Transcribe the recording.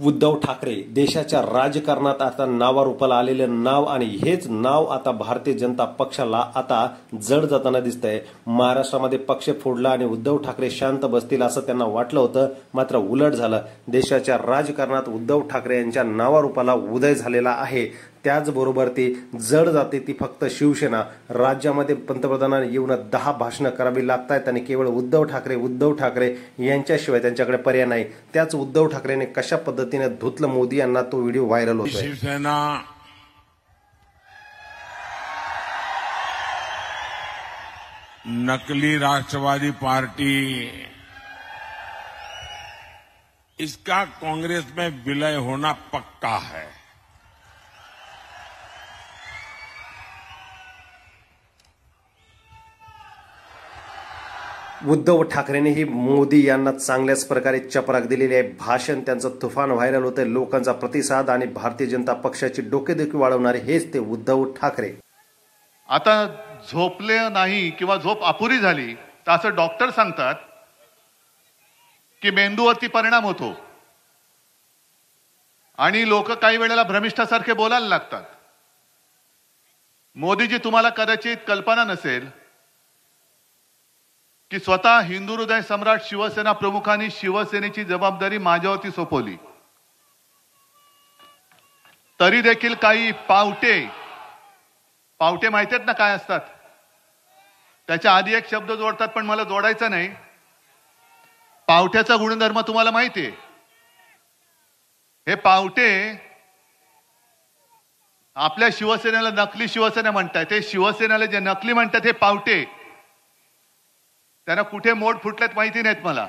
उद्धव ठाकरे देशाच्या राजकारणात आता नावारूपाला आलेलं नाव आणि हेच नाव आता भारतीय जनता पक्षाला आता जड जाताना दिसतंय। महाराष्ट्रामध्ये पक्ष फोडला आणि उद्धव ठाकरे शांत बसतील असं त्यांना वाटलं होतं, मात्र उलट झालं। देशाच्या राजकारणात उद्धव ठाकरे यांच्या नावारूपाला उदय झालेला आहे। त्याचबरोबर ती जड जाते ती फक्त शिवसेना। राज्यामध्ये पंतप्रधानांनी येऊन 10 भाषणं करावी लागतात आणि केवळ उद्धव ठाकरे यांच्याशिवाय त्यांच्याकडे पर्याय नाही। त्याच उद्धव ठाकरेने कशा पद्धतीने धुतलं मोदी यांना तो व्हिडिओ व्हायरल होतोय। शिवसेना नकली राष्ट्रवादी पार्टी, इसका कांग्रेस में विलय होना पक्का है। उद्धव ठाकरेंनी मोदी यांना चांगल्याच प्रकारे चपराक दिलेली आहे। भाषण त्यांचं तुफान व्हायरल होतंय। लोकांचा प्रतिसाद आणि भारतीय जनता पक्षाची डोकेदुखी वाढवणारे हेच ते उद्धव ठाकरे। आता झोपले नाही किंवा झोप अपुरी झाली तर असं डॉक्टर सांगतात की मेंदूवरती परिणाम होतो आणि लोक काही वेळेला भ्रमिष्ठासारखे बोलायला लागतात। मोदीजी, तुम्हाला कदाचित कल्पना नसेल की स्वतः हिंदू हृदय सम्राट शिवसेना प्रमुखांनी शिवसेनेची जबाबदारी माझ्यावरती सोपवली, तरी देखील काही पावटे माहिती आहेत ना काय असतात, त्याच्या आधी एक शब्द जोडतात पण मला जोडायचा नाही। पावट्याचा गुणधर्म तुम्हाला माहिती आहे। हे पावटे आपल्या शिवसेनेला नकली शिवसेना म्हणतात, हे शिवसेनेला जे नकली म्हणतात हे पावटे, त्यांना कुठे मोड फुटलेत माहिती नाहीत मला।